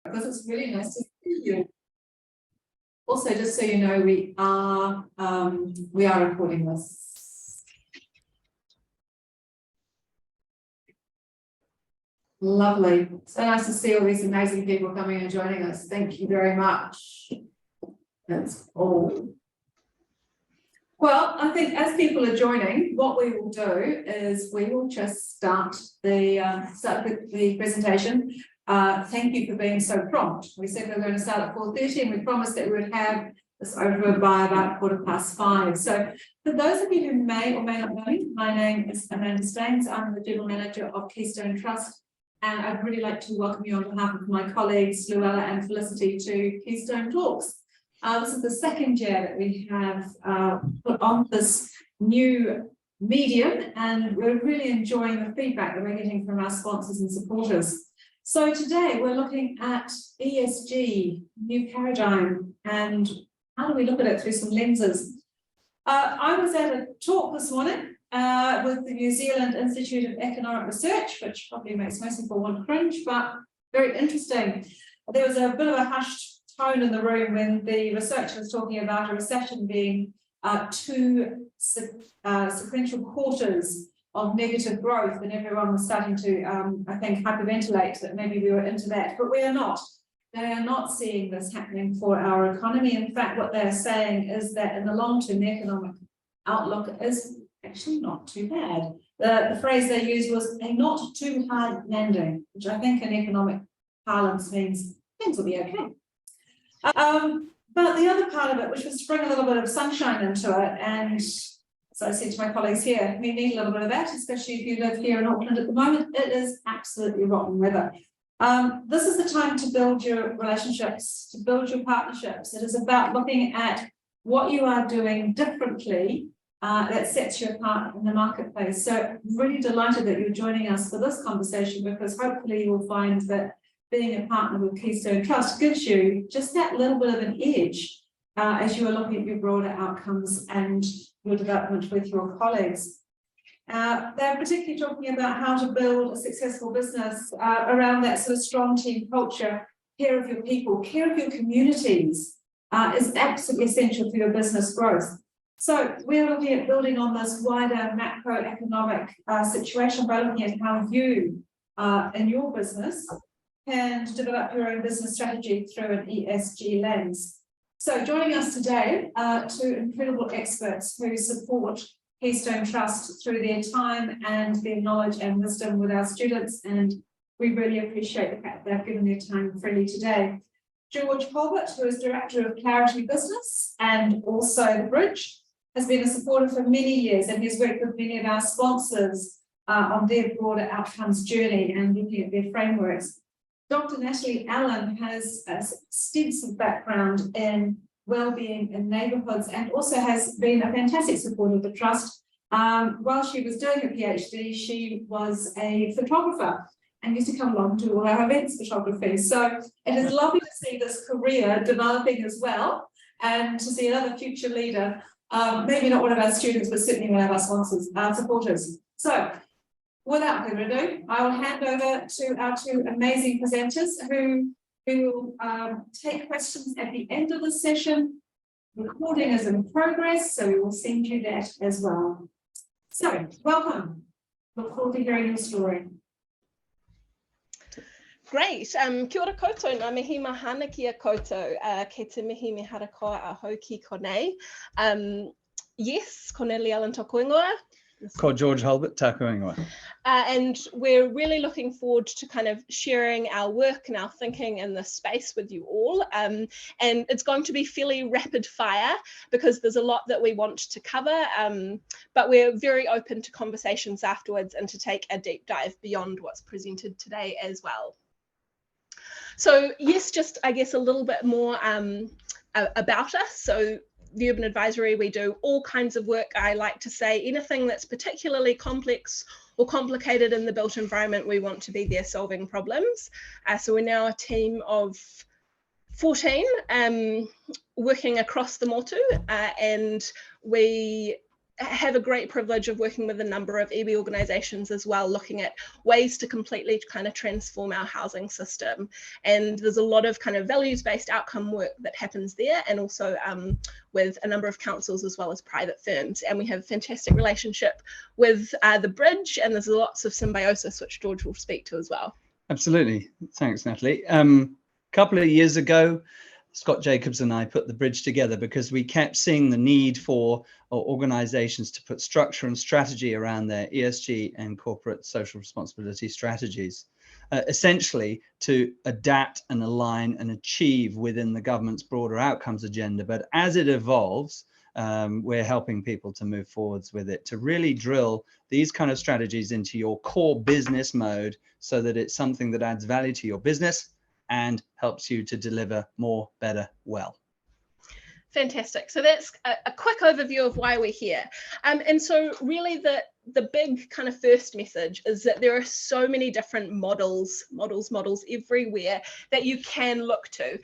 because it's really nice to see you. Also, just so you know, we are recording this. Lovely. So nice to see all these amazing people coming and joining us. Thank you very much. That's all. Well, I think as people are joining, what we will do is we will just start the presentation. Thank you for being so prompt. We said we were going to start at 4:30 and we promised that we would have this over by about 5:15. So for those of you who may or may not know me, my name is Amanda Staines. I'm the General Manager of Keystone Trust, and I'd really like to welcome you on behalf of my colleagues Luella and Felicity to Keystone Talks. This is the second year that we have put on this new medium, and we're really enjoying the feedback that we're getting from our sponsors and supporters. So today we're looking at ESG, new paradigm, and how do we look at it through some lenses? I was at a talk this morning with the New Zealand Institute of Economic Research, which probably makes most people want to cringe, but very interesting. There was a bit of a hushed tone in the room when the researcher was talking about a recession being two sequential quarters of negative growth, and everyone was starting to, I think, hyperventilate that maybe we were into that, but we are not. They are not seeing this happening for our economy. In fact, what they're saying is that in the long term, the economic outlook is actually not too bad. The phrase they used was a not too hard landing, which I think in economic parlance means things will be okay. But the other part of it, which was to bring a little bit of sunshine into it, and so I said to my colleagues here, we need a little bit of that, especially if you live here in Auckland at the moment. It is absolutely rotten weather. This is the time to build your relationships, to build your partnerships. It is about looking at what you are doing differently that sets you apart in the marketplace. So really delighted that you're joining us for this conversation, because hopefully you'll find that being a partner with Keystone Trust gives you just that little bit of an edge as you are looking at your broader outcomes and your development with your colleagues. They're particularly talking about how to build a successful business around that sort of strong team culture, care of your people, care of your communities is absolutely essential for your business growth. So we're looking at building on this wider macroeconomic situation by looking at how you in your business can develop your own business strategy through an ESG lens. So joining us today are two incredible experts who support Keystone Trust through their time and their knowledge and wisdom with our students, and we really appreciate the fact they've given their time freely today. George Holbert, who is Director of Clarity Business and also The Bridge, has been a supporter for many years, and he's worked with many of our sponsors on their broader outcomes journey and looking at their frameworks. Dr. Natalie Allen has an extensive background in wellbeing in neighbourhoods and also has been a fantastic supporter of the Trust. While she was doing a PhD, she was a photographer and used to come along to all our events photography. So it is lovely to see this career developing as well, and to see another future leader, maybe not one of our students, but certainly one of our sponsors, our supporters. So without further ado, I will hand over to our two amazing presenters who will take questions at the end of the session. Recording is in progress, so we will send you that as well. So, welcome. Look forward to hearing your story. Great. Kia ora koutou, ngā mihi mahana kia koutou, kei te mihi me harakoa a hau ki konei. Yes, Cornelia Allen tōku ingoa. Ko George Holbert, taku ingoa. And we're really looking forward to kind of sharing our work and our thinking in this space with you all. And it's going to be fairly rapid fire because there's a lot that we want to cover, but we're very open to conversations afterwards and to take a deep dive beyond what's presented today as well. So yes, just I guess a little bit more about us. So the Urban Advisory, we do all kinds of work. I like to say anything that's particularly complex or complicated in the built environment, we want to be there solving problems. So we're now a team of 14 working across the motu, and we have a great privilege of working with a number of EB organisations as well, looking at ways to completely kind of transform our housing system. And there's a lot of kind of values-based outcome work that happens there, and also with a number of councils as well as private firms. And we have a fantastic relationship with the Bridge, and there's lots of symbiosis, which George will speak to as well. Absolutely. Thanks, Natalie. Couple of years ago, Scott Jacobs and I put the Bridge together because we kept seeing the need for organizations to put structure and strategy around their ESG and corporate social responsibility strategies, essentially to adapt and align and achieve within the government's broader outcomes agenda. But as it evolves, we're helping people to move forwards with it, to really drill these kind of strategies into your core business mode so that it's something that adds value to your business and helps you to deliver more, better, well. Fantastic. So that's a quick overview of why we're here. And so really the big kind of first message is that there are so many different models everywhere that you can look to.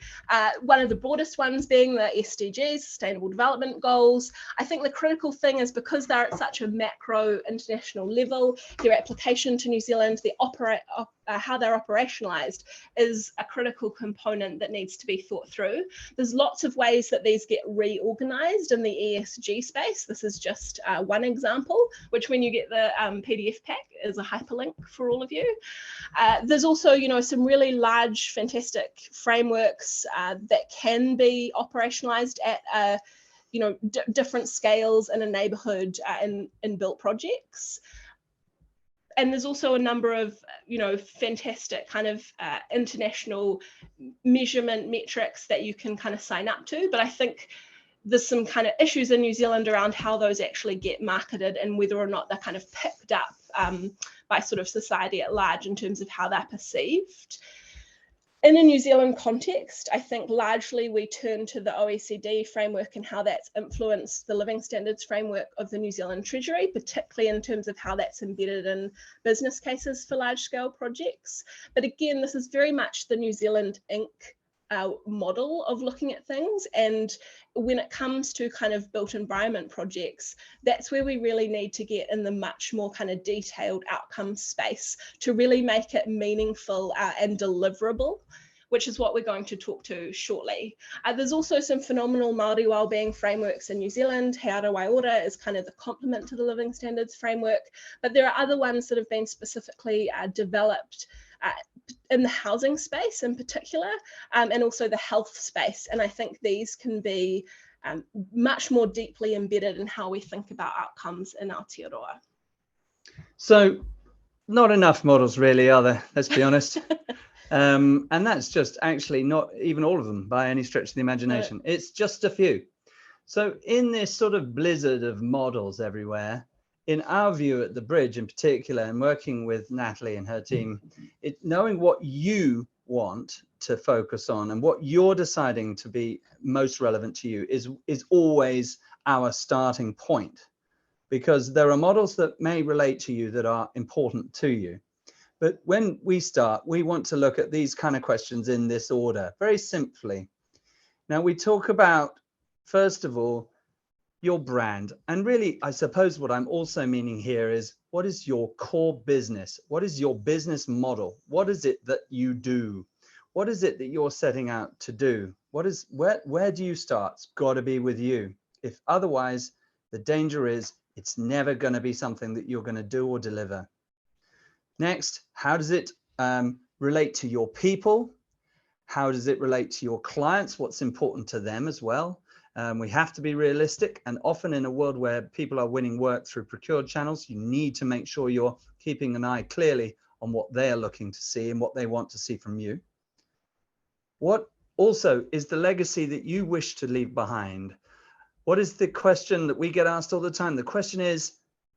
One of the broadest ones being the SDGs, Sustainable Development Goals. I think the critical thing is because they're at such a macro international level, their application to New Zealand, how they're operationalized is a critical component that needs to be thought through. There's lots of ways that these get reorganized in the ESG space. This is just one example, which when you get the PDF pack is a hyperlink for all of you. There's also, some really large, fantastic frameworks that can be operationalized at, different scales in a neighborhood and built projects. And there's also a number of, fantastic kind of international measurement metrics that you can kind of sign up to. But I think there's some kind of issues in New Zealand around how those actually get marketed and whether or not they're kind of picked up by sort of society at large in terms of how they're perceived. In a New Zealand context, I think largely we turn to the OECD framework and how that's influenced the living standards framework of the New Zealand Treasury, particularly in terms of how that's embedded in business cases for large scale projects. But again, this is very much the New Zealand Inc. Model of looking at things. And when it comes to kind of built environment projects, that's where we really need to get in the much more kind of detailed outcome space to really make it meaningful and deliverable, which is what we're going to talk to shortly. There's also some phenomenal Māori wellbeing frameworks in New Zealand. He Ara Waiora is kind of the complement to the living standards framework, but there are other ones that have been specifically developed in the housing space in particular, and also the health space. And I think these can be much more deeply embedded in how we think about outcomes in Aotearoa. So not enough models really, are there? Let's be honest. And that's just actually not even all of them by any stretch of the imagination. No. It's just a few. So in this sort of blizzard of models everywhere, in our view at the Bridge in particular, and working with Natalie and her team, knowing what you want to focus on and what you're deciding to be most relevant to you is always our starting point, because there are models that may relate to you that are important to you. But when we start, we want to look at these kind of questions in this order, very simply. Now we talk about, first of all, your brand. And really, I suppose what I'm also meaning here is, what is your core business? What is your business model? What is it that you do? What is it that you're setting out to do? Where do you start? It's got to be with you. If otherwise, the danger is it's never going to be something that you're going to do or deliver. Next, how does it relate to your people? How does it relate to your clients? What's important to them as well? We have to be realistic, and often in a world where people are winning work through procured channels, you need to make sure you're keeping an eye clearly on what they are looking to see and what they want to see from you. What also is the legacy that you wish to leave behind? What is the question that we get asked all the time? The question is,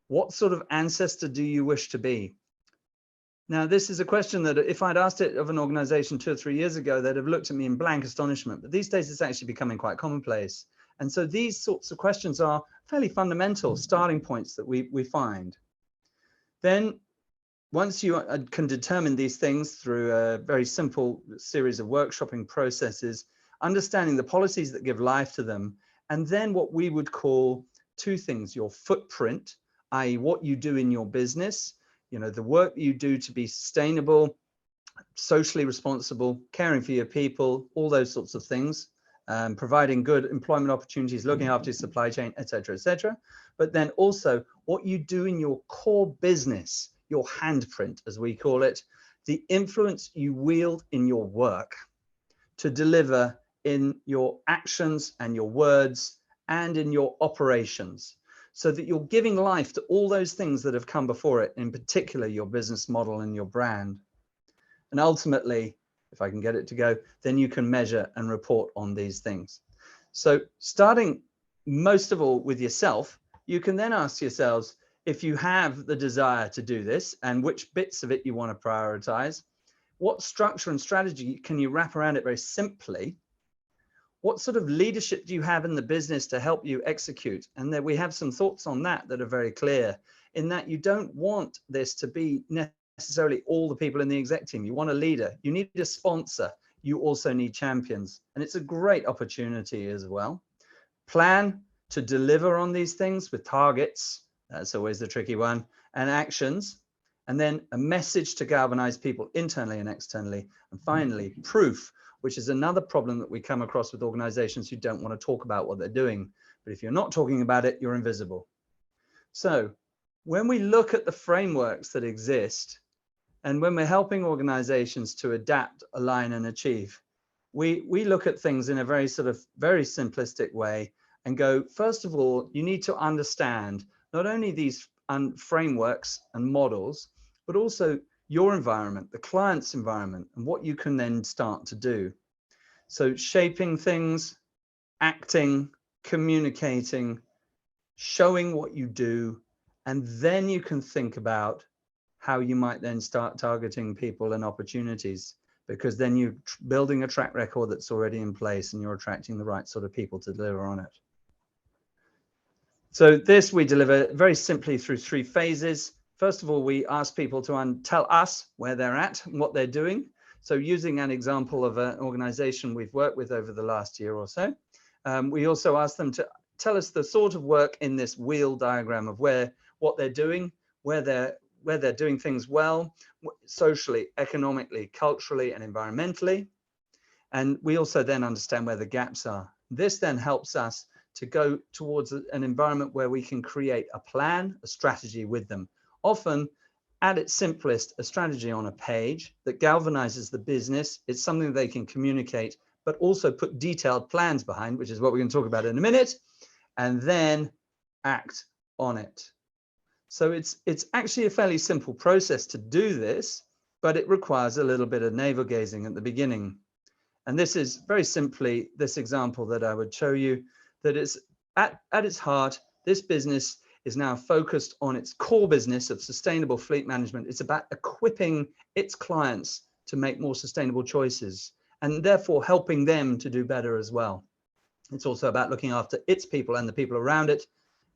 what sort of ancestor do you wish to be? Now, this is a question that if I'd asked it of an organization 2 or 3 years ago, they'd have looked at me in blank astonishment. But these days, it's actually becoming quite commonplace. And so these sorts of questions are fairly fundamental starting points that we find. Then, once you can determine these things through a very simple series of workshopping processes, understanding the policies that give life to them, and then what we would call two things: your footprint, i.e. what you do in your business, the work you do to be sustainable, socially responsible, caring for your people, all those sorts of things, providing good employment opportunities, looking after your supply chain, etc., etc. But then also what you do in your core business, your handprint, as we call it, the influence you wield in your work to deliver in your actions and your words and in your operations, so that you're giving life to all those things that have come before it, in particular your business model and your brand. And ultimately, if I can get it to go, then you can measure and report on these things. So starting most of all with yourself, you can then ask yourselves, if you have the desire to do this and which bits of it you want to prioritize, what structure and strategy can you wrap around it very simply? What sort of leadership do you have in the business to help you execute? And then we have some thoughts on that are very clear, in that you don't want this to be necessarily all the people in the exec team. You want a leader, you need a sponsor, you also need champions. And it's a great opportunity as well. Plan to deliver on these things with targets. That's always the tricky one, and actions. And then a message to galvanize people internally and externally. And finally, proof, which is another problem that we come across with organizations who don't want to talk about what they're doing. But if you're not talking about it, you're invisible. So when we look at the frameworks that exist, and when we're helping organizations to adapt, align, and achieve, we look at things in a very simplistic way and go, first of all, you need to understand not only these frameworks and models, but also your environment, the client's environment, and what you can then start to do. So shaping things, acting, communicating, showing what you do, and then you can think about how you might then start targeting people and opportunities, because then you're building a track record that's already in place and you're attracting the right sort of people to deliver on it. So this we deliver very simply through 3 phases. First of all, we ask people to tell us where they're at and what they're doing. So using an example of an organization we've worked with over the last year or so, we also ask them to tell us the sort of work in this wheel diagram of what they're doing, where they're doing things well, socially, economically, culturally, and environmentally. And we also then understand where the gaps are. This then helps us to go towards an environment where we can create a plan, a strategy with them. Often, at its simplest, a strategy on a page that galvanizes the business. It's something they can communicate, but also put detailed plans behind, which is what we're going to talk about in a minute, and then act on it. So it's actually a fairly simple process to do this, but it requires a little bit of navel gazing at the beginning. And this is very simply this example that I would show you, that is at its heart, this business is now focused on its core business of sustainable fleet management. It's about equipping its clients to make more sustainable choices and therefore helping them to do better as well. It's also about looking after its people and the people around it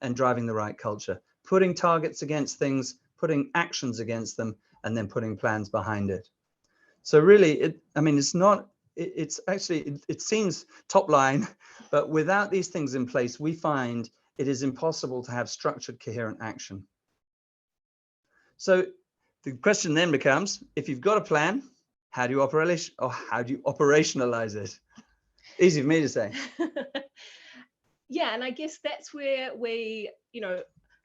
and driving the right culture, putting targets against things, putting actions against them, and then putting plans behind it. So really, it seems top line, but without these things in place, we find it is impossible to have structured, coherent action. So the question then becomes, if you've got a plan, how do you operationalize it? Easy for me to say. Yeah, and I guess that's where we,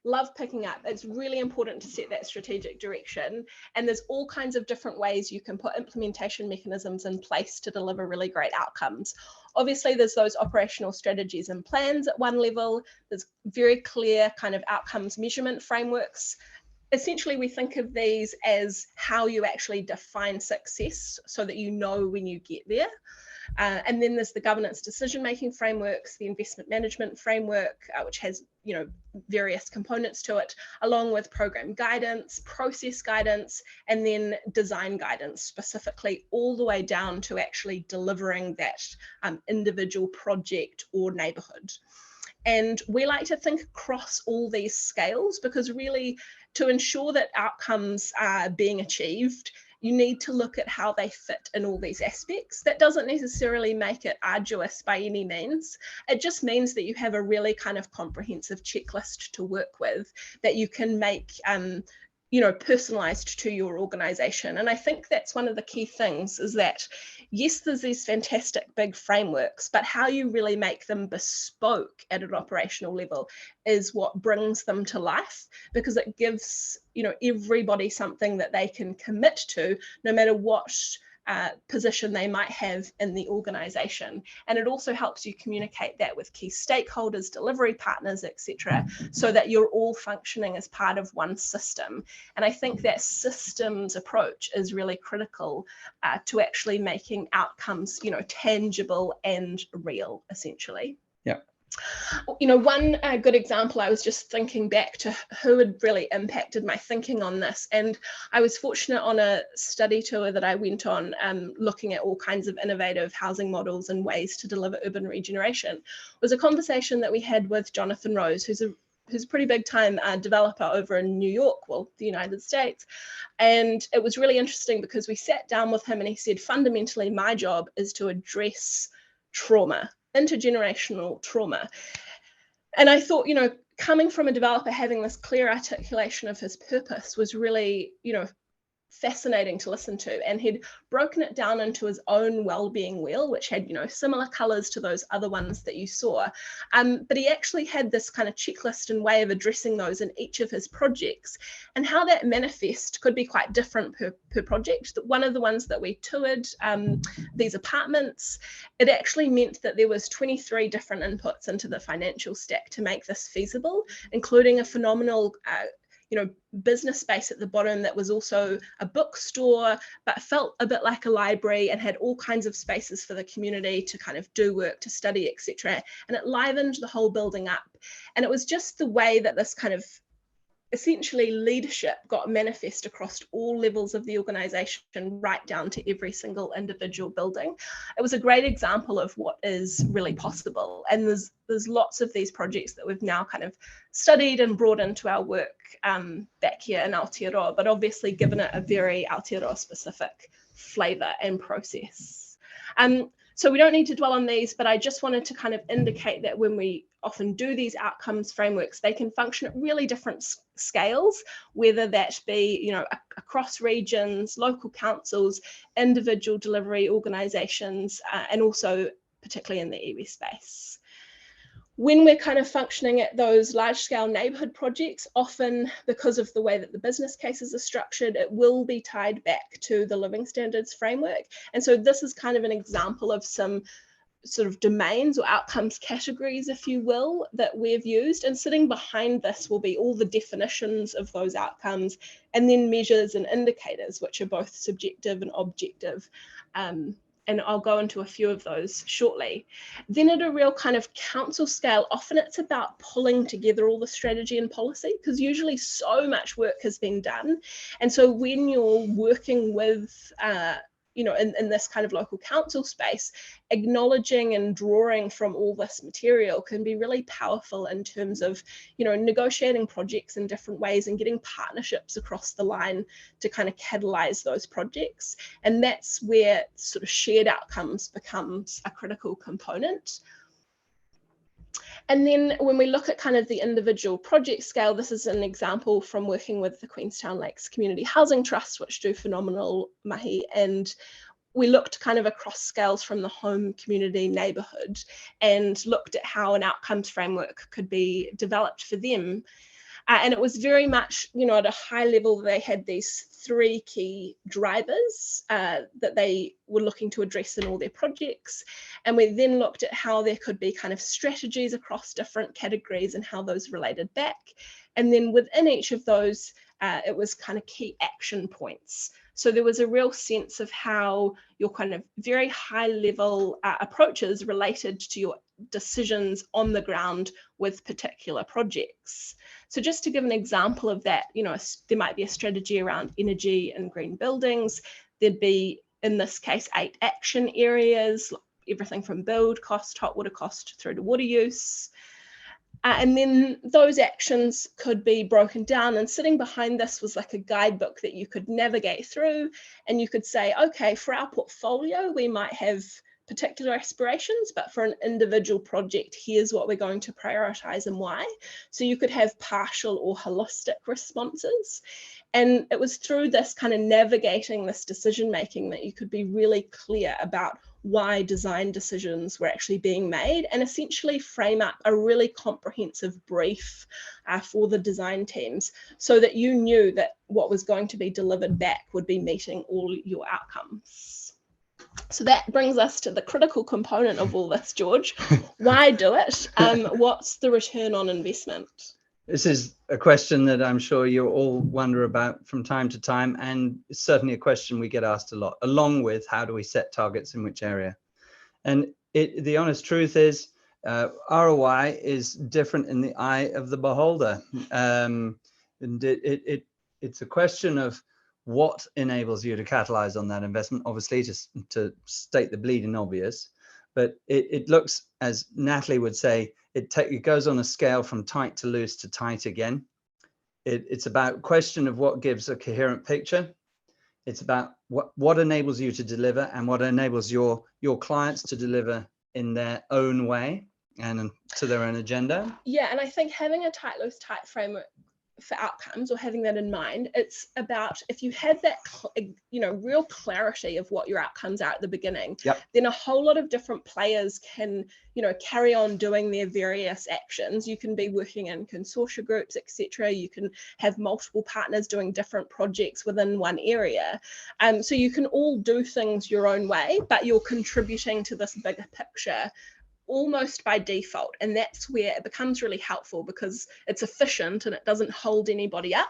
love picking up. It's really important to set that strategic direction, and there's all kinds of different ways you can put implementation mechanisms in place to deliver really great outcomes. Obviously, there's those operational strategies and plans at one level. There's very clear kind of outcomes measurement frameworks. Essentially, we think of these as how you actually define success so that you know when you get there. And then there's the governance decision-making frameworks, the investment management framework, which has, various components to it, along with program guidance, process guidance, and then design guidance, specifically all the way down to actually delivering that individual project or neighborhood. And we like to think across all these scales, because really to ensure that outcomes are being achieved, you need to look at how they fit in all these aspects. That doesn't necessarily make it arduous by any means. It just means that you have a really kind of comprehensive checklist to work with that you can make personalized to your organization. And I think that's one of the key things, is that yes, there's these fantastic big frameworks, but how you really make them bespoke at an operational level is what brings them to life, because it gives everybody something that they can commit to, no matter what position they might have in the organization. And it also helps you communicate that with key stakeholders, delivery partners, etc., so that you're all functioning as part of one system. And I think that systems approach is really critical to actually making outcomes, tangible and real, essentially. Yeah. One good example, I was just thinking back to who had really impacted my thinking on this. And I was fortunate on a study tour that I went on, looking at all kinds of innovative housing models and ways to deliver urban regeneration, was a conversation that we had with Jonathan Rose, who's a pretty big time developer over in New York, the United States. And it was really interesting because we sat down with him and he said, fundamentally, my job is to address trauma, intergenerational trauma. And I thought, coming from a developer, having this clear articulation of his purpose was really, fascinating to listen to. And he'd broken it down into his own well-being wheel, which had similar colors to those other ones that you saw, but he actually had this kind of checklist and way of addressing those in each of his projects, and how that manifest could be quite different per project. One of the ones that we toured, these apartments, it actually meant that there was 23 different inputs into the financial stack to make this feasible, including a phenomenal business space at the bottom that was also a bookstore, but felt a bit like a library and had all kinds of spaces for the community to kind of do work, to study, etc. And it livened the whole building up. And it was just the way that this kind of essentially leadership got manifest across all levels of the organization, right down to every single individual building. It was a great example of what is really possible. And there's lots of these projects that we've now kind of studied and brought into our work back here in Aotearoa, but obviously given it a very Aotearoa specific flavor and process. So we don't need to dwell on these, but I just wanted to kind of indicate that when we often do these outcomes frameworks, they can function at really different scales, whether that be, across regions, local councils, individual delivery organizations, and also particularly in the iwi space. When we're kind of functioning at those large-scale neighbourhood projects, often because of the way that the business cases are structured, it will be tied back to the living standards framework. And so this is kind of an example of some sort of domains or outcomes categories, if you will, that we've used. And sitting behind this will be all the definitions of those outcomes, and then measures and indicators, which are both subjective and objective. And I'll go into a few of those shortly. Then at a real kind of council scale, often it's about pulling together all the strategy and policy, because usually so much work has been done. And so when you're working with, in this kind of local council space, acknowledging and drawing from all this material can be really powerful in terms of, negotiating projects in different ways and getting partnerships across the line to kind of catalyze those projects. And that's where sort of shared outcomes becomes a critical component. And then when we look at kind of the individual project scale, this is an example from working with the Queenstown Lakes Community Housing Trust, which do phenomenal mahi. And we looked kind of across scales from the home, community, neighbourhood, and looked at how an outcomes framework could be developed for them. And it was very much, at a high level, they had these 3 key drivers that they were looking to address in all their projects. And we then looked at how there could be kind of strategies across different categories and how those related back. And then within each of those, it was kind of key action points. So there was a real sense of how your kind of very high level approaches related to your decisions on the ground with particular projects. So just to give an example of that, there might be a strategy around energy and green buildings. There'd be, in this case, 8 action areas, everything from build cost, hot water cost, through to water use. And then those actions could be broken down, and sitting behind this was like a guidebook that you could navigate through, and you could say, okay, for our portfolio, we might have particular aspirations, but for an individual project, here's what we're going to prioritize and why. So you could have partial or holistic responses. And it was through this kind of navigating this decision making that you could be really clear about why design decisions were actually being made, and essentially frame up a really comprehensive brief for the design teams, so that you knew that what was going to be delivered back would be meeting all your outcomes. So that brings us to the critical component of all this, George. Why do it? What's the return on investment? This is a question that I'm sure you all wonder about from time to time, and it's certainly a question we get asked a lot, along with how do we set targets in which area. And the honest truth is, ROI is different in the eye of the beholder. And it's a question of what enables you to catalyze on that investment, obviously, to state the bleeding obvious. But it looks, as Natalie would say, it goes on a scale from tight to loose to tight again. It's about question of what gives a coherent picture. It's about what enables you to deliver and what enables your clients to deliver in their own way and to their own agenda. Yeah, and I think having a tight, loose, tight framework for outcomes, or having that in mind, it's about, if you have that real clarity of what your outcomes are at the beginning, yep, then a whole lot of different players can carry on doing their various actions. You can be working in consortia groups, etc. You can have multiple partners doing different projects within one area, so you can all do things your own way, but you're contributing to this bigger picture almost by default. And that's where it becomes really helpful, because it's efficient and it doesn't hold anybody up,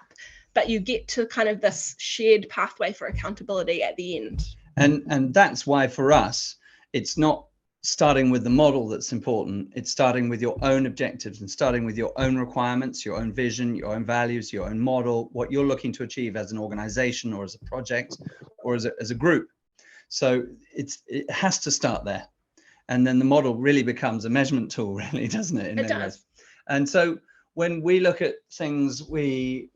but you get to kind of this shared pathway for accountability at the end. And that's why for us, it's not starting with the model that's important. It's starting with your own objectives and starting with your own requirements, your own vision, your own values, your own model, what you're looking to achieve as an organization or as a project or as a group. So it has to start there. And then the model really becomes a measurement tool, really, doesn't it? It does. And so when we look at things, we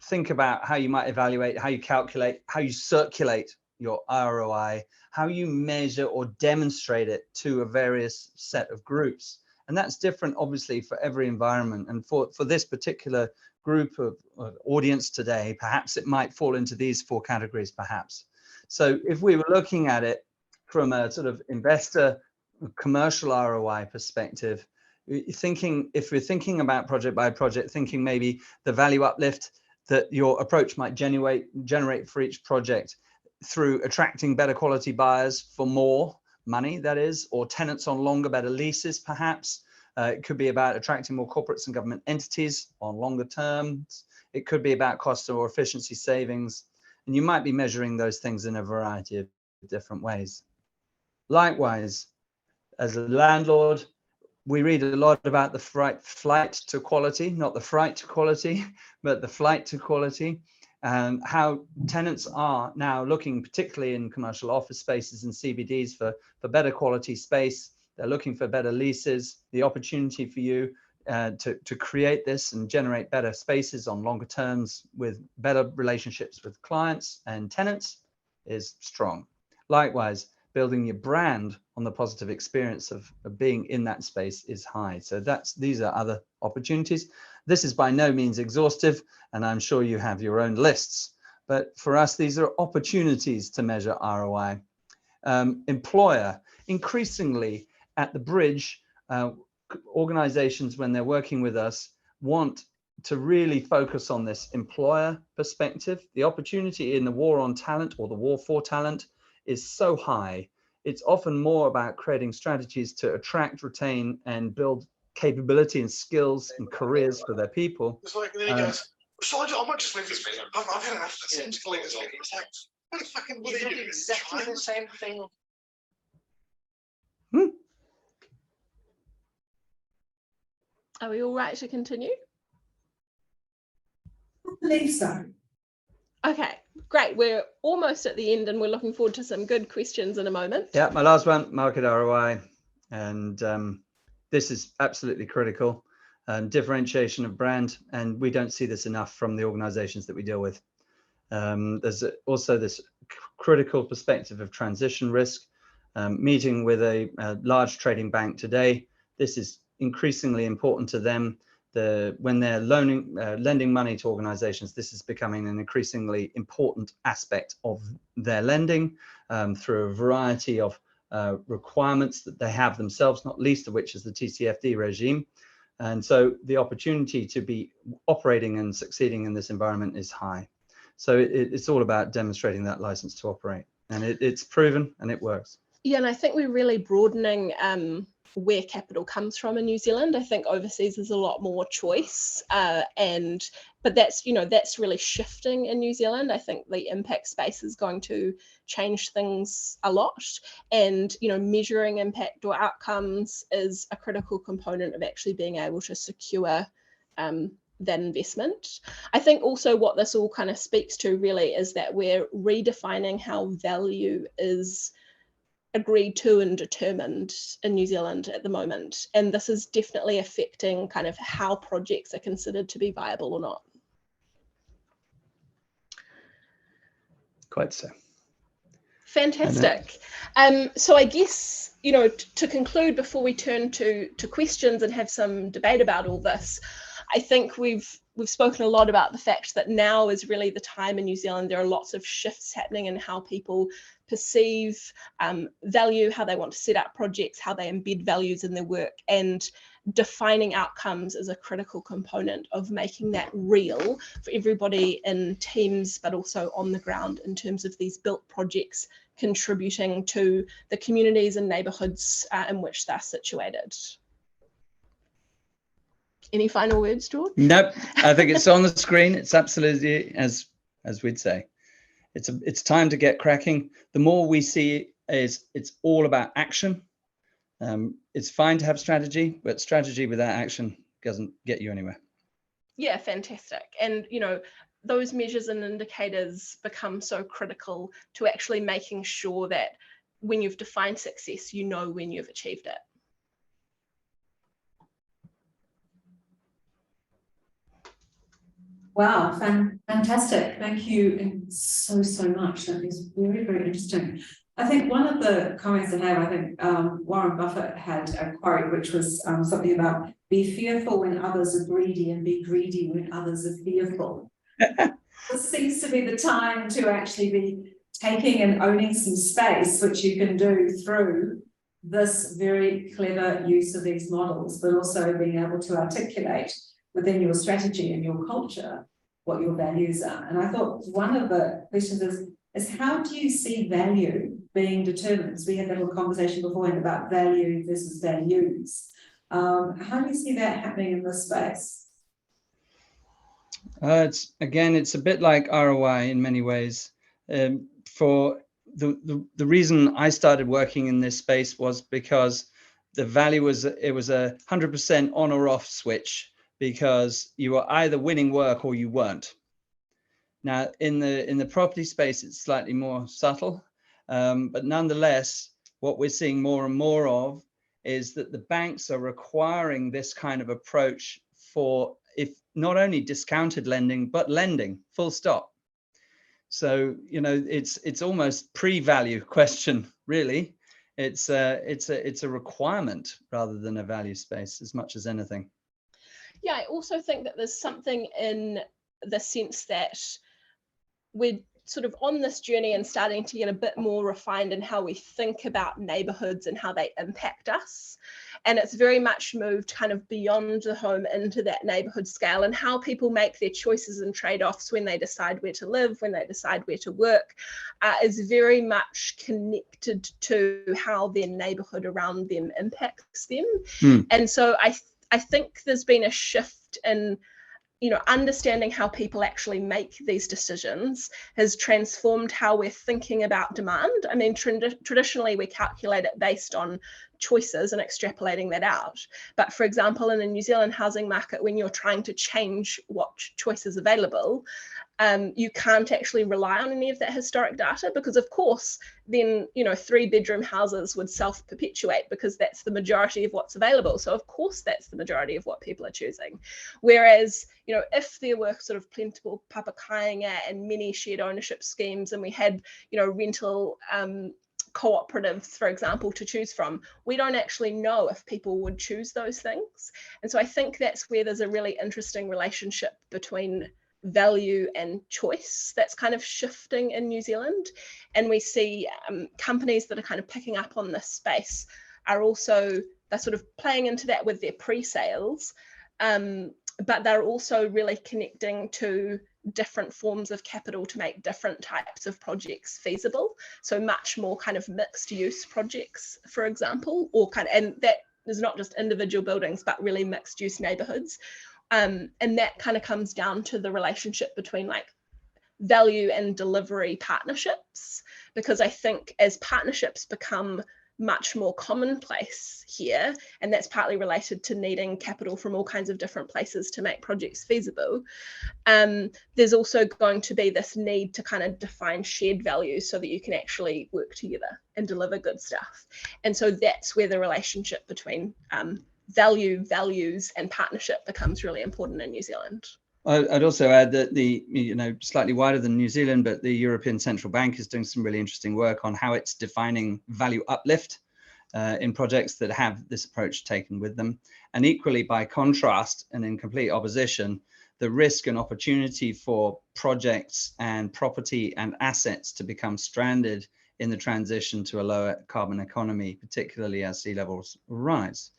think about how you might evaluate, how you calculate, how you circulate your ROI, how you measure or demonstrate it to a various set of groups. And that's different, obviously, for every environment. And for this particular group of audience today, perhaps it might fall into these 4 categories, perhaps. So if we were looking at it from a sort of investor commercial ROI perspective, if we're thinking about project by project, thinking maybe the value uplift that your approach might generate for each project through attracting better quality buyers for more money, that is, or tenants on longer, better leases, perhaps. It could be about attracting more corporates and government entities on longer terms. It could be about cost or efficiency savings. And you might be measuring those things in a variety of different ways. Likewise, as a landlord, we read a lot about the flight to quality, not the fright to quality, but the flight to quality, and how tenants are now looking, particularly in commercial office spaces and CBDs, for better quality space. They're looking for better leases. The opportunity for you to create this and generate better spaces on longer terms with better relationships with clients and tenants is strong. Likewise, building your brand on the positive experience of being in that space is high. So these are other opportunities. This is by no means exhaustive, and I'm sure you have your own lists. But for us, these are opportunities to measure ROI. Employer, increasingly at the bridge, organizations, when they're working with us, want to really focus on this employer perspective. The opportunity in the war on talent, or the war for talent, is so high. It's often more about creating strategies to attract, retain, and build capability and skills and careers for their people. It's like, there you go. So I might just leave this video. I've had enough. It's like, what the fucking, what are you doing? Exactly the same thing. Are we all right to continue? I believe so. Okay, great. We're almost at the end and we're looking forward to some good questions in a moment. Yeah, my last one, market ROI. And this is absolutely critical. differentiation of brand, and we don't see this enough from the organizations that we deal with. There's also this critical perspective of transition risk. Meeting with a large trading bank today, this is increasingly important to them. When they're lending money to organizations, this is becoming an increasingly important aspect of their lending through a variety of requirements that they have themselves, not least of which is the TCFD regime. And so the opportunity to be operating and succeeding in this environment is high. So it's all about demonstrating that license to operate, and it's proven and it works. Yeah, and I think we're really broadening where capital comes from in New Zealand. I think overseas there's a lot more choice, but that's really shifting in New Zealand. I think the impact space is going to change things a lot, and measuring impact or outcomes is a critical component of actually being able to secure that investment. I think also what this all kind of speaks to really is that we're redefining how value is agreed to and determined in New Zealand at the moment, and this is definitely affecting kind of how projects are considered to be viable or not. Quite so. Fantastic. So I guess to conclude before we turn to questions and have some debate about all this, I think we've spoken a lot about the fact that now is really the time in New Zealand. There are lots of shifts happening in how people perceive value, how they want to set up projects, how they embed values in their work, and defining outcomes is a critical component of making that real for everybody in teams, but also on the ground in terms of these built projects contributing to the communities and neighbourhoods in which they're situated. Any final words, George? Nope. I think it's on the screen. It's absolutely, as we'd say, it's time to get cracking. The more we see is it's all about action. It's fine to have strategy, but strategy without action doesn't get you anywhere. Yeah, fantastic. And those measures and indicators become so critical to actually making sure that when you've defined success, when you've achieved it. Wow, fantastic. Thank you so much. That is very, very interesting. I think one of the comments I have, Warren Buffett had a quote, which was something about be fearful when others are greedy and be greedy when others are fearful. This seems to be the time to actually be taking and owning some space, which you can do through this very clever use of these models, but also being able to articulate within your strategy and your culture what your values are. And I thought one of the questions is how do you see value being determined? So we had that little conversation beforehand about value versus values. How do you see that happening in this space? It's a bit like ROI in many ways. For the reason I started working in this space was because the value was a 100% on or off switch, because you were either winning work or you weren't. Now in the property space, it's slightly more subtle, but nonetheless, what we're seeing more and more of is that the banks are requiring this kind of approach for, if not only discounted lending, but lending, full stop. So it's almost pre-value question, really. It's a requirement rather than a value space as much as anything. Yeah, I also think that there's something in the sense that we're sort of on this journey and starting to get a bit more refined in how we think about neighborhoods and how they impact us. And it's very much moved kind of beyond the home into that neighborhood scale, and how people make their choices and trade-offs when they decide where to live, when they decide where to work, is very much connected to how their neighborhood around them impacts them. And so I think there's been a shift in understanding how people actually make these decisions has transformed how we're thinking about demand. I mean, traditionally we calculate it based on choices and extrapolating that out. But for example, in the New Zealand housing market, when you're trying to change what choice is available, you can't actually rely on any of that historic data, because of course then 3-bedroom houses would self-perpetuate because that's the majority of what's available. So of course that's the majority of what people are choosing. Whereas if there were sort of plentiful papakainga and many shared ownership schemes, and we had rental cooperatives, for example, to choose from, we don't actually know if people would choose those things. And so I think that's where there's a really interesting relationship between value and choice that's kind of shifting in New Zealand. And we see companies that are kind of picking up on this space are also, they're sort of playing into that with their pre-sales, but they're also really connecting to different forms of capital to make different types of projects feasible. So much more kind of mixed use projects, for example, and that is not just individual buildings, but really mixed use neighborhoods. And that kind of comes down to the relationship between like value and delivery partnerships, because I think as partnerships become much more commonplace here, and that's partly related to needing capital from all kinds of different places to make projects feasible, there's also going to be this need to kind of define shared values so that you can actually work together and deliver good stuff. And so that's where the relationship between value, values and partnership becomes really important in New Zealand. I'd also add that slightly wider than New Zealand, but the European Central Bank is doing some really interesting work on how it's defining value uplift in projects that have this approach taken with them. And equally, by contrast and in complete opposition, the risk and opportunity for projects and property and assets to become stranded in the transition to a lower carbon economy, particularly as sea levels rise.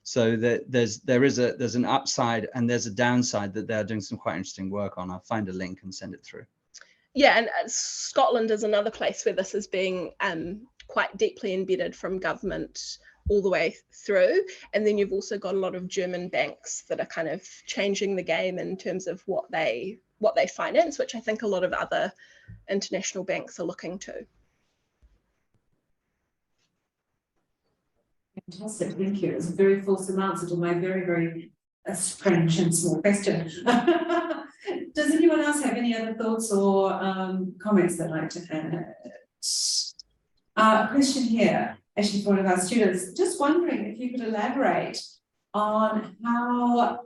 So that there's an upside and there's a downside that they're doing some quite interesting work on. I'll find a link and send it through. Yeah, and Scotland is another place where this is being quite deeply embedded from government all the way through. And then you've also got a lot of German banks that are kind of changing the game in terms of what they finance, which I think a lot of other international banks are looking to. Fantastic, thank you. It's a very fulsome answer to my very, very strange and small question. Does anyone else have any other thoughts or comments they'd like to add? A question here, actually for one of our students, just wondering if you could elaborate on how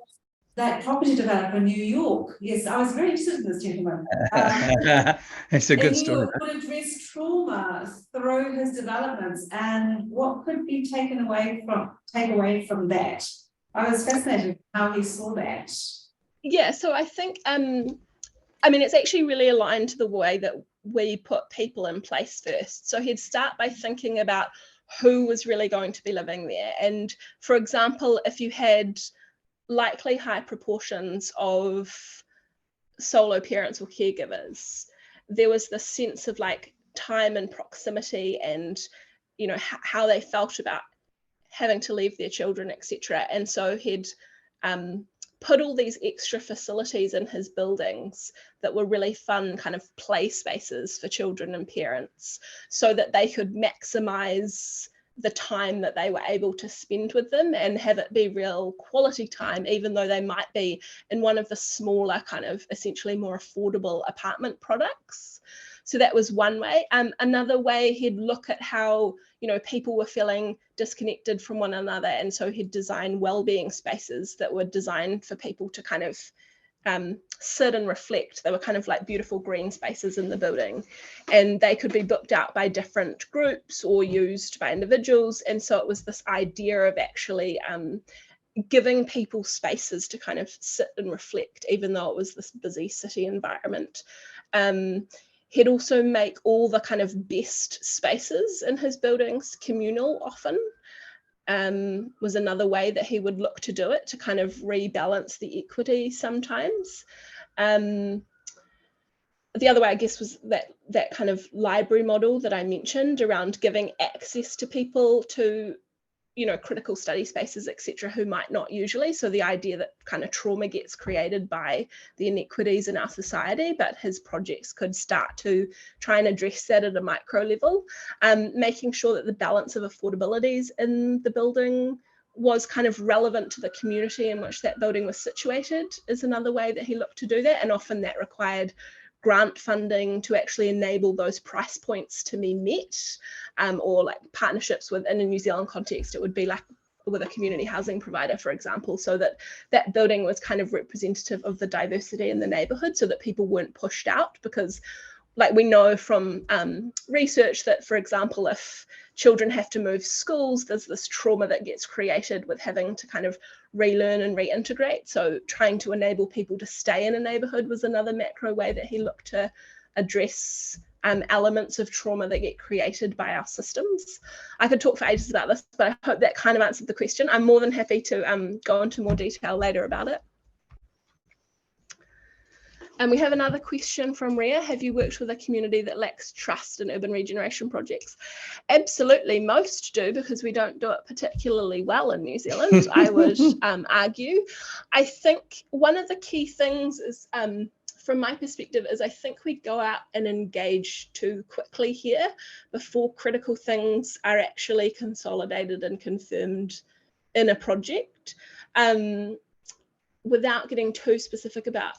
that property developer in New York, yes, I was very interested in this gentleman. It's a good story. Would address trauma through his developments and what could be taken away from that. I was fascinated how he saw that. Yeah, so I think, it's actually really aligned to the way that we put people in place first. So he'd start by thinking about who was really going to be living there. And for example, if you had likely high proportions of solo parents or caregivers, there was this sense of like time and proximity and how they felt about having to leave their children, etc. And so he'd put all these extra facilities in his buildings that were really fun kind of play spaces for children and parents so that they could maximize the time that they were able to spend with them and have it be real quality time, even though they might be in one of the smaller kind of essentially more affordable apartment products. So that was one way. Another way, he'd look at how people were feeling disconnected from one another, and so he'd design well-being spaces that were designed for people to kind of sit and reflect. They were kind of like beautiful green spaces in the building, and they could be booked out by different groups or used by individuals. And so it was this idea of actually giving people spaces to kind of sit and reflect, even though it was this busy city environment. He'd also make all the kind of best spaces in his buildings communal often. Was another way that he would look to do it, to kind of rebalance the equity sometimes. The other way, I guess, was that kind of library model that I mentioned around giving access to people to critical study spaces, etc., who might not usually. So the idea that kind of trauma gets created by the inequities in our society, but his projects could start to try and address that at a micro level. Making sure that the balance of affordabilities in the building was kind of relevant to the community in which that building was situated is another way that he looked to do that. And often that required grant funding to actually enable those price points to be met, or like partnerships with, in a New Zealand context, it would be like with a community housing provider, for example, so that that building was kind of representative of the diversity in the neighborhood, so that people weren't pushed out. Because like we know from research that, for example, if children have to move schools, there's this trauma that gets created with having to kind of relearn and reintegrate. So trying to enable people to stay in a neighborhood was another macro way that he looked to address elements of trauma that get created by our systems. I could talk for ages about this, but I hope that kind of answered the question. I'm more than happy to go into more detail later about it. And we have another question from Rhea. Have you worked with a community that lacks trust in urban regeneration projects? Absolutely, most do, because we don't do it particularly well in New Zealand, I would argue. I think one of the key things is, from my perspective, is I think we go out and engage too quickly here before critical things are actually consolidated and confirmed in a project. Without getting too specific about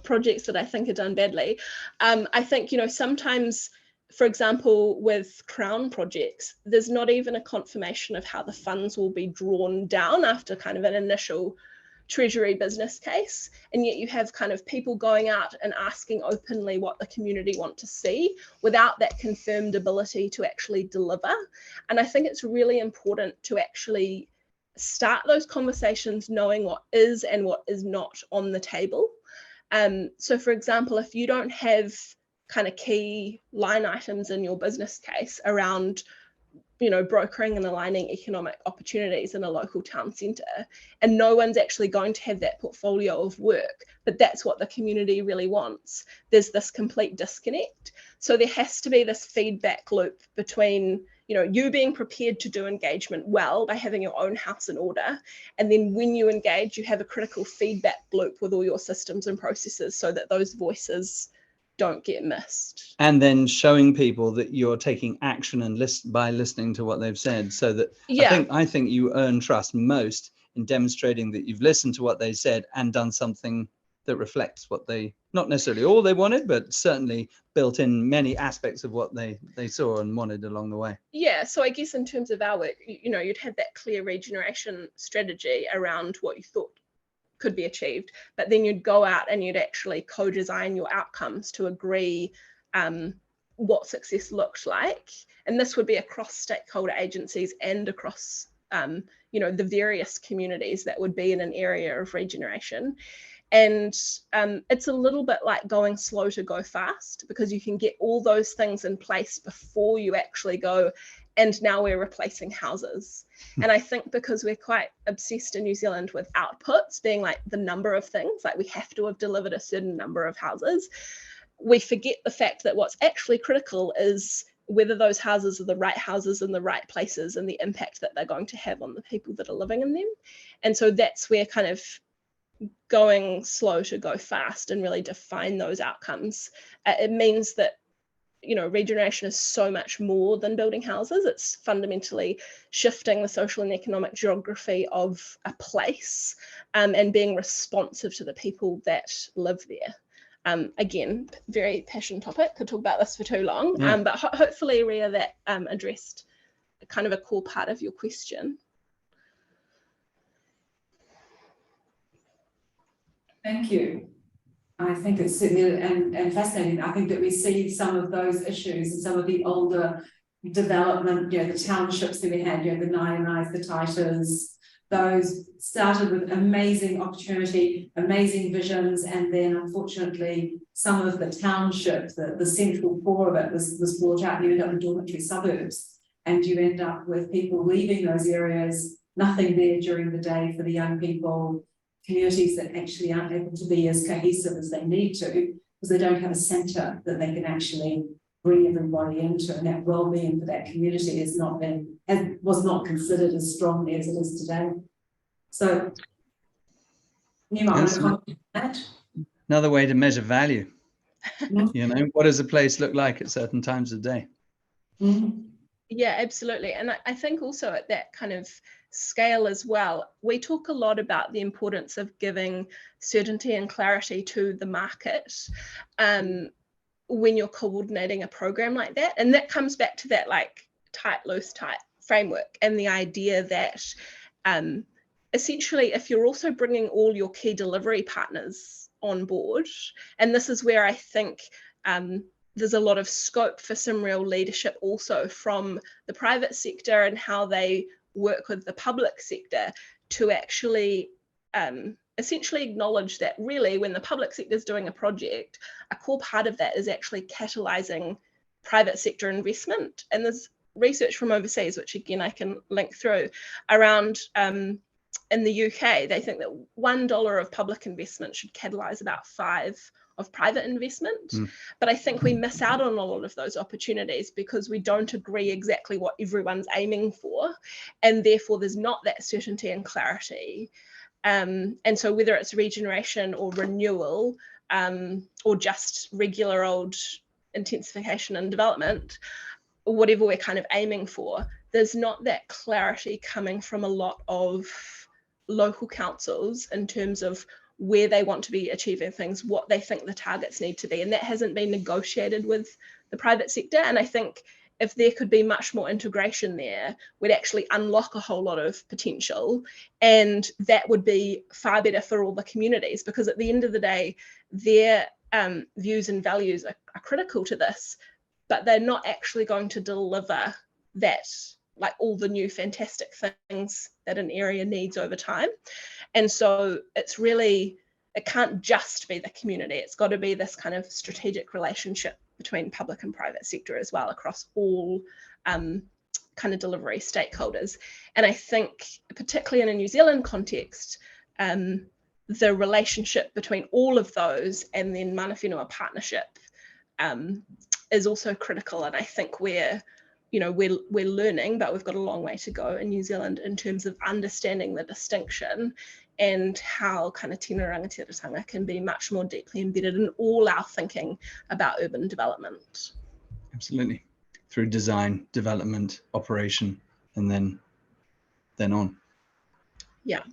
projects that I think are done badly, I think, you know, sometimes, for example, with Crown projects, there's not even a confirmation of how the funds will be drawn down after kind of an initial Treasury business case, and yet you have kind of people going out and asking openly what the community want to see without that confirmed ability to actually deliver. And I think it's really important to actually start those conversations knowing what is and what is not on the table. So for example, if you don't have kind of key line items in your business case around, you know, brokering and aligning economic opportunities in a local town centre, and no one's actually going to have that portfolio of work, but that's what the community really wants, there's this complete disconnect. So there has to be this feedback loop between, you know, you being prepared to do engagement well by having your own house in order, and then when you engage, you have a critical feedback loop with all your systems and processes so that those voices don't get missed. And then showing people that you're taking action and by listening to what they've said, so that I think you earn trust most in demonstrating that you've listened to what they said and done something that reflects what they, not necessarily all they wanted, but certainly built in many aspects of what they saw and wanted along the way. Yeah, so I guess in terms of our work, you know, you'd have that clear regeneration strategy around what you thought could be achieved, but then you'd go out and you'd actually co-design your outcomes to agree what success looked like. And this would be across stakeholder agencies and across you know, the various communities that would be in an area of regeneration. And it's a little bit like going slow to go fast, because you can get all those things in place before you actually go, and now we're replacing houses. And I think because we're quite obsessed in New Zealand with outputs being like the number of things, like we have to have delivered a certain number of houses, we forget the fact that what's actually critical is whether those houses are the right houses in the right places and the impact that they're going to have on the people that are living in them. And so that's where kind of going slow to go fast and really define those outcomes. It means that, you know, regeneration is so much more than building houses. It's fundamentally shifting the social and economic geography of a place, and being responsive to the people that live there. Again, very passion topic, could talk about this for too long, but hopefully, Rhea, that addressed kind of a core part of your question. Thank you. I think it's certainly and fascinating. I think that we see some of those issues and some of the older development, you know, the townships that we had, you know, the Naianais, the Titans, those started with amazing opportunity, amazing visions, and then unfortunately some of the township, the central core of it was brought out, and you end up in dormitory suburbs, and you end up with people leaving those areas, nothing there during the day for the young people, communities that actually aren't able to be as cohesive as they need to because they don't have a centre that they can actually bring everybody into, and that well-being for that community has not been, and was not considered as strongly as it is today. So you might want to comment on that. Another way to measure value. You know, what does a place look like at certain times of day? Mm-hmm. Yeah, absolutely. And I think also at that kind of scale as well, we talk a lot about the importance of giving certainty and clarity to the market when you're coordinating a program like that. And that comes back to that like tight, loose, tight framework, and the idea that essentially if you're also bringing all your key delivery partners on board, and this is where I think there's a lot of scope for some real leadership also from the private sector and how they work with the public sector to actually essentially acknowledge that really when the public sector is doing a project, a core part of that is actually catalyzing private sector investment. And there's research from overseas, which again I can link through, around in the UK, they think that $1 of public investment should catalyze about 5 of private investment. But I think we miss out on a lot of those opportunities because we don't agree exactly what everyone's aiming for, and therefore there's not that certainty and clarity. And so whether it's regeneration or renewal or just regular old intensification and development, or whatever we're kind of aiming for, there's not that clarity coming from a lot of local councils in terms of where they want to be achieving things, what they think the targets need to be. And that hasn't been negotiated with the private sector. And I think if there could be much more integration there, we'd actually unlock a whole lot of potential. And that would be far better for all the communities, because at the end of the day, their views and values are critical to this, but they're not actually going to deliver that, like all the new fantastic things that an area needs over time. And so it's really, it can't just be the community. It's got to be this kind of strategic relationship between public and private sector as well across all kind of delivery stakeholders. And I think particularly in a New Zealand context, the relationship between all of those and then mana whenua partnership is also critical. And I think we're learning, but we've got a long way to go in New Zealand in terms of understanding the distinction and how kind of tēnā rangatiratanga can be much more deeply embedded in all our thinking about urban development. Absolutely. Through design, development, operation, and then on. Yeah.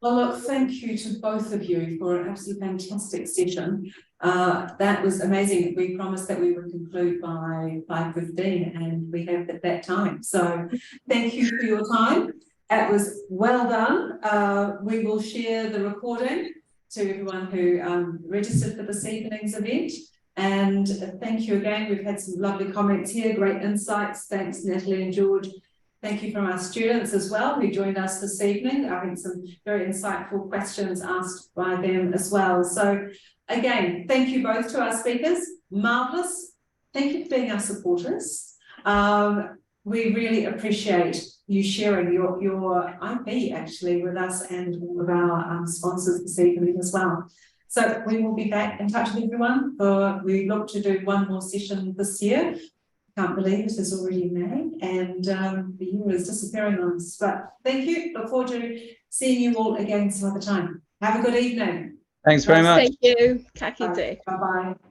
Well, look, thank you to both of you for an absolutely fantastic session. That was amazing. We promised that we would conclude by 5:15, and we have at that time. So thank you for your time. It was well done. We will share the recording to everyone who registered for this evening's event. And thank you again. We've had some lovely comments here, great insights. Thanks, Natalie and George. Thank you from our students as well who joined us this evening. I think some very insightful questions asked by them as well. So again, thank you both to our speakers. Marvellous. Thank you for being our supporters. We really appreciate you sharing your IP actually with us and all of our sponsors this evening as well. So we will be back in touch with everyone. We look to do one more session this year. Can't believe it is already May, and the year is disappearing on us. But thank you. Look forward to seeing you all again some other time. Have a good evening. Thanks very much. Thank you. Ka kite. Bye-bye.